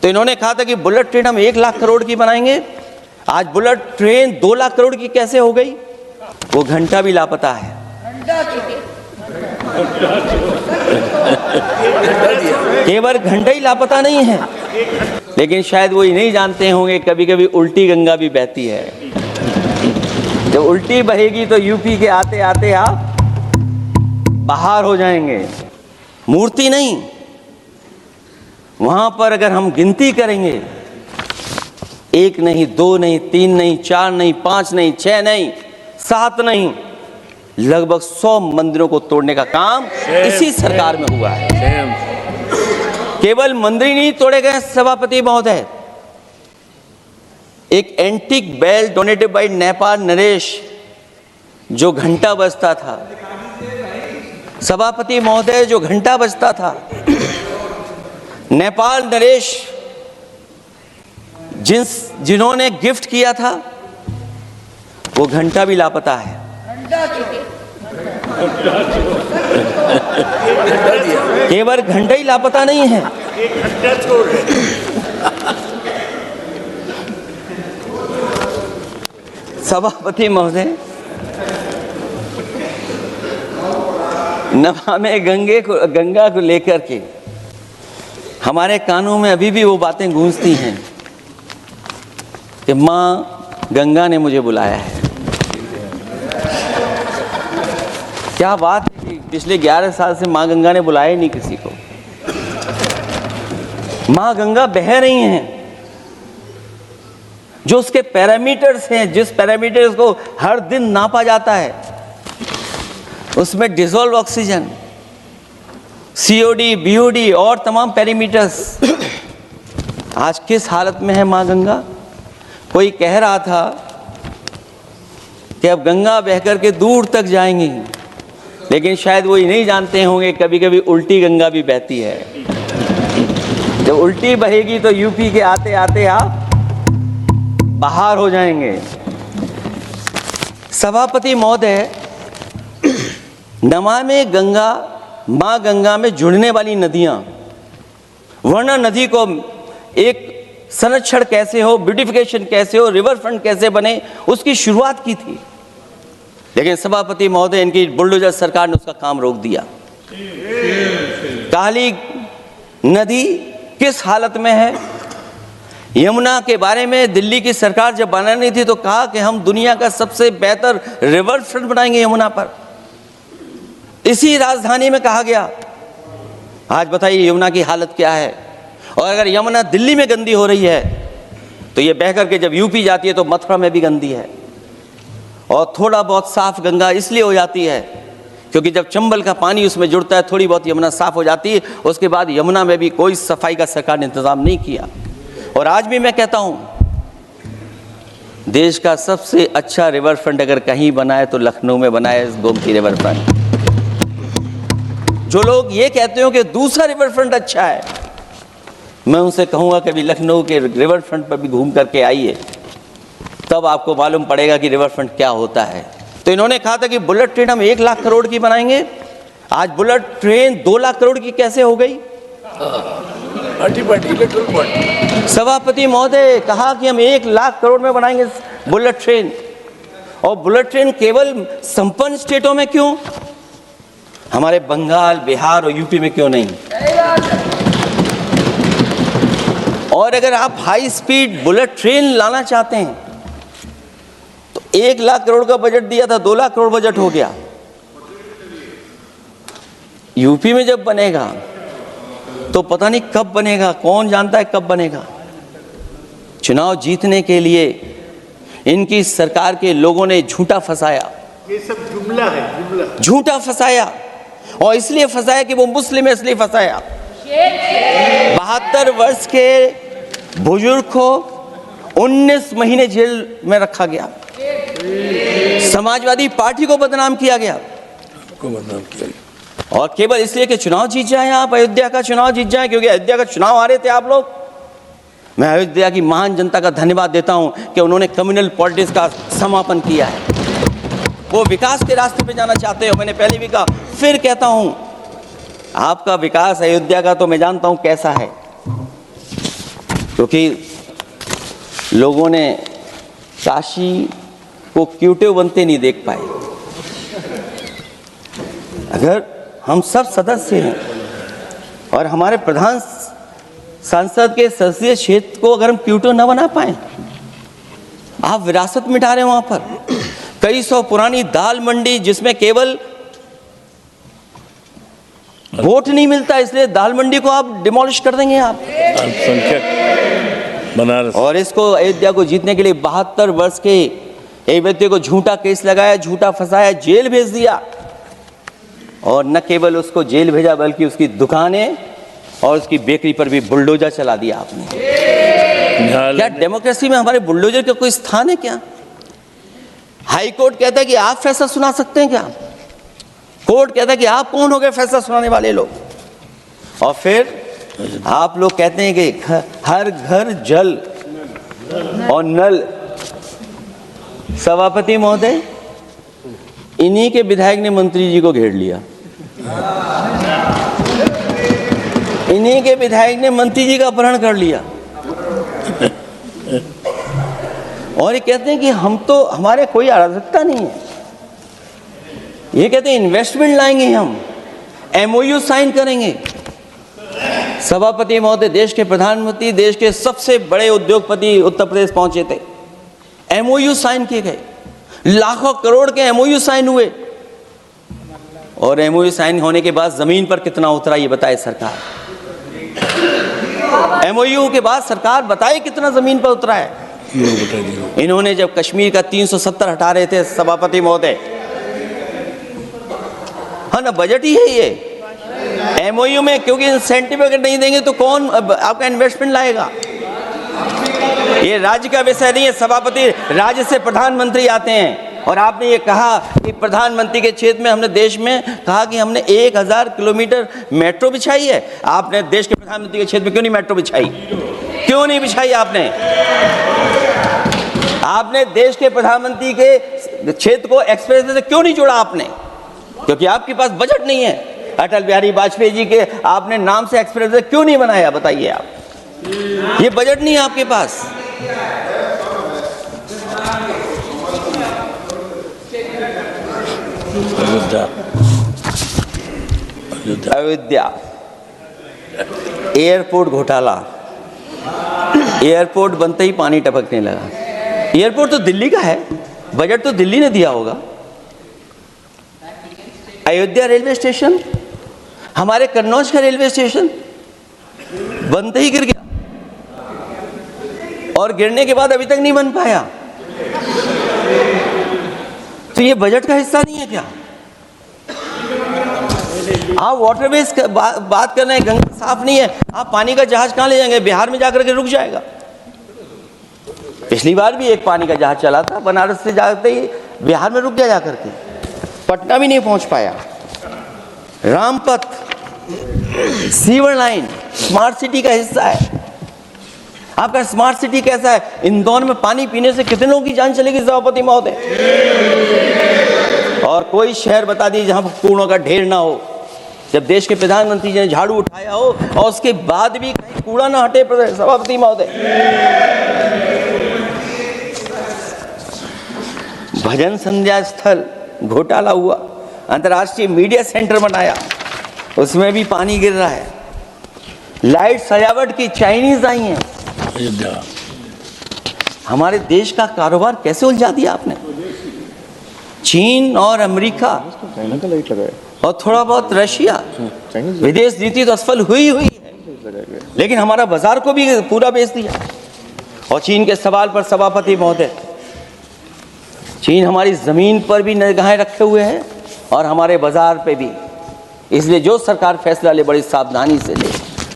तो इन्होंने कहा था कि बुलेट ट्रेन हम 1 लाख करोड़ की बनाएंगे। आज बुलेट ट्रेन 2 लाख करोड़ की कैसे हो गई? वो घंटा भी लापता है। केवल घंटा ही लापता नहीं है, लेकिन शायद वो ही नहीं जानते होंगे कभी कभी उल्टी गंगा भी बहती है। जब उल्टी बहेगी तो यूपी के आते आते आप बाहर हो जाएंगे। मूर्ति नहीं, वहां पर अगर हम गिनती करेंगे, 1 नहीं, 2 नहीं, 3 नहीं, 4 नहीं, 5 नहीं, 6 नहीं, 7 नहीं, लगभग 100 मंदिरों को तोड़ने का काम इसी सरकार में हुआ है। केवल मंदिर ही नहीं तोड़े गए सभापति महोदय, एक antique bell donated by Nepal नरेश, जो घंटा बजता था सभापति महोदय, जो घंटा बजता था, नेपाल नरेश जिन्होंने गिफ्ट किया था, वो घंटा भी लापता है। केवल घंटा ही लापता नहीं है, सभापति महोदय, नमामि गंगा को लेकर के हमारे कानों में अभी भी वो बातें गूंजती हैं कि माँ गंगा ने मुझे बुलाया है। क्या बात है कि पिछले 11 साल से माँ गंगा ने बुलाया ही नहीं किसी को। माँ गंगा बह रही हैं, जो उसके पैरामीटर्स हैं, जिस पैरामीटर्स को हर दिन नापा जाता है, उसमें डिसॉल्व ऑक्सीजन, सीओडी, बीओडी और तमाम पैरामीटर्स आज किस हालत में है माँ गंगा? कोई कह रहा था कि अब गंगा बहकर के दूर तक जाएंगी, लेकिन शायद वो ही नहीं जानते होंगे कभी कभी उल्टी गंगा भी बहती है। जब उल्टी बहेगी तो यूपी के आते आते आप बाहर हो जाएंगे। सभापति महोदय, नमामि गंगा, माँ गंगा में जुड़ने वाली नदियां, वरना नदी को एक संरक्षण कैसे हो, ब्यूटिफिकेशन कैसे हो, रिवर फ्रंट कैसे बने, उसकी शुरुआत की थी। लेकिन सभापति महोदय, इनकी बुलडोजर सरकार ने उसका काम रोक दिया। काली नदी किस हालत में है? यमुना के बारे में दिल्ली की सरकार जब बनानी थी तो कहा कि हम दुनिया का सबसे बेहतर रिवर फ्रंट बनाएंगे यमुना पर। इसी राजधानी में कहा गया। आज बताइए यमुना की हालत क्या है? और अगर यमुना दिल्ली में गंदी हो रही है तो ये बह करके जब यूपी जाती है तो मथुरा में भी गंदी है। और थोड़ा बहुत साफ गंगा इसलिए हो जाती है क्योंकि जब चंबल का पानी उसमें जुड़ता है, थोड़ी बहुत यमुना साफ हो जाती है। उसके बाद यमुना में भी कोई सफाई का सरकार ने इंतजाम नहीं किया। और आज भी मैं कहता हूं, देश का सबसे अच्छा रिवर फ्रंट अगर कहीं बना है तो लखनऊ में बना है, गोमती रिवर फ्रंट। जो लोग ये कहते हो कि दूसरा रिवर फ्रंट अच्छा है, मैं उनसे कहूंगा कि अभी लखनऊ के रिवर फ्रंट पर भी घूम करके आइए, तब आपको मालूम पड़ेगा कि रिवर फ्रंट क्या होता है। तो इन्होंने कहा था कि बुलेट ट्रेन हम 1 लाख करोड़ की बनाएंगे। आज बुलेट ट्रेन 2 लाख करोड़ की कैसे हो गई? सभापति महोदय कहा कि हम 1 लाख करोड़ में बनाएंगे बुलेट ट्रेन। और बुलेट ट्रेन केवल संपन्न स्टेटों में क्यों? हमारे बंगाल, बिहार और यूपी में क्यों नहीं? और अगर आप हाई स्पीड बुलेट ट्रेन लाना चाहते हैं तो 1 लाख करोड़ का बजट दिया था, 2 लाख करोड़ बजट हो गया। यूपी में जब बनेगा तो पता नहीं कब बनेगा, कौन जानता है कब बनेगा। चुनाव जीतने के लिए इनकी सरकार के लोगों ने झूठा फंसाया। ये सब जुमला है, जुमला। झूठा फंसाया, और इसलिए फंसाया कि वो मुस्लिम है, इसलिए फंसाया। 72 वर्ष के बुजुर्ग को 19 महीने जेल में रखा गया। समाजवादी पार्टी को बदनाम किया गया, और केवल इसलिए कि चुनाव जीत जाए, आप अयोध्या का चुनाव जीत जाए, क्योंकि अयोध्या का चुनाव हारे थे आप लोग। मैं अयोध्या की महान जनता का धन्यवाद देता हूं कि उन्होंने कम्युनल पॉलिटिक्स का समापन किया है। वो विकास के रास्ते पे जाना चाहते हो। मैंने पहले भी कहा, फिर कहता हूं, आपका विकास अयोध्या का तो मैं जानता हूं कैसा है। क्योंकि लोगों ने काशी को क्यूटिव बनते नहीं देख पाए। अगर हम सब सदस्य हैं और हमारे प्रधान सांसद के संसदीय क्षेत्र को अगर हम क्यूटिव न बना पाए, आप विरासत मिटा रहे हैं। वहां पर कई सौ पुरानी दाल मंडी जिसमें केवल वोट नहीं मिलता, इसलिए दाल मंडी को आप डिमोलिश कर देंगे आप। अल्पसंख्यक बनारस और इसको अयोध्या को जीतने के लिए 72 वर्ष के एक व्यक्ति को झूठा केस लगाया, झूठा फंसाया, जेल भेज दिया। और न केवल उसको जेल भेजा बल्कि उसकी दुकानें और उसकी बेकरी पर भी बुलडोजर चला दिया आपने। क्या डेमोक्रेसी में हमारे बुलडोजर का कोई स्थान है क्या? हाई कोर्ट कहता है कि आप फैसला सुना सकते हैं क्या? कोर्ट कहता है कि आप कौन हो गए फैसला सुनाने वाले लोग? और फिर आप लोग कहते हैं कि हर घर जल और नल। सभापति महोदय, इन्हीं के विधायक ने मंत्री जी को घेर लिया, इन्हीं के विधायक ने मंत्री जी का अपहरण कर लिया और ये कहते हैं कि हम तो, हमारे कोई अराजकता नहीं है। ये कहते हैं इन्वेस्टमेंट लाएंगे, हम एमओयू साइन करेंगे। सभापति महोदय, देश के प्रधानमंत्री, देश के सबसे बड़े उद्योगपति उत्तर प्रदेश पहुंचे थे, एमओयू साइन किए गए, लाखों करोड़ के एमओयू साइन हुए। और एमओयू साइन होने के बाद जमीन पर कितना उतरा ये बताए सरकार। एमओयू के बाद सरकार बताए कितना जमीन पर उतरा है। इन्होंने जब कश्मीर का 370 हटा रहे थे सभापति महोदय, हाँ ना, बजट ही है ये एमओयू में, क्योंकि इंसेंटिव अगर नहीं देंगे तो कौन आपका इन्वेस्टमेंट लाएगा? ये राज्य का विषय नहीं है सभापति, राज्य से प्रधानमंत्री आते हैं। और आपने ये कहा कि प्रधानमंत्री के क्षेत्र में हमने देश में कहा कि हमने 1000 किलोमीटर मेट्रो बिछाई है। आपने देश के प्रधानमंत्री के क्षेत्र में क्यों नहीं मेट्रो बिछाई? क्यों नहीं बिछाई आपने? आपने देश के प्रधानमंत्री के क्षेत्र को एक्सप्रेस से क्यों नहीं जोड़ा आपने? क्योंकि आपके पास बजट नहीं है। अटल बिहारी वाजपेयी जी के आपने नाम से एक्सप्रेस वे क्यों नहीं बनाया? बताइए आप, ये बजट नहीं है आपके पास। अयोध्या एयरपोर्ट घोटाला, एयरपोर्ट बनते ही पानी टपकने लगा। एयरपोर्ट तो दिल्ली का है, बजट तो दिल्ली ने दिया होगा। अयोध्या रेलवे स्टेशन, हमारे कन्नौज का रेलवे स्टेशन बनते ही गिर गया और गिरने के बाद अभी तक नहीं बन पाया। तो ये बजट का हिस्सा नहीं है क्या? आप वाटरवेज बात कर रहे हैं, गंगा साफ नहीं है, आप पानी का जहाज कहां ले जाएंगे? बिहार में जाकर के रुक जाएगा। पिछली बार भी एक पानी का जहाज चला था, बनारस से जाते ही बिहार में रुक गया, जाकर के पटना भी नहीं पहुंच पाया। Rampath, sewer line smart city का हिस्सा है। आपका स्मार्ट सिटी कैसा है? इंदौर में पानी पीने से कितने लोगों की जान चलेगी सभापति महोदय? और कोई शहर बता दीजिए जहां कूड़ों का ढेर ना हो। जब देश के प्रधानमंत्री जी ने झाड़ू उठाया हो और उसके बाद भी कहीं कूड़ा ना हटे सभापति महोदय। भजन संध्या स्थल घोटाला हुआ, अंतर्राष्ट्रीय मीडिया सेंटर बनाया, उसमें भी पानी गिर रहा है। लाइट सजावट की चाइनीज आई हैं। हमारे देश का कारोबार कैसे उलझा दिया आपने? चीन और अमेरिका और थोड़ा बहुत रशिया, विदेश नीति तो असफल हुई है, लेकिन हमारा बाजार को भी पूरा बेच दिया। और चीन के सवाल पर सभापति महोदय, चीन हमारी जमीन पर भी निगाहें रखे हुए है और हमारे बाजार पे भी। इसलिए जो सरकार फैसला ले बड़ी सावधानी से ले।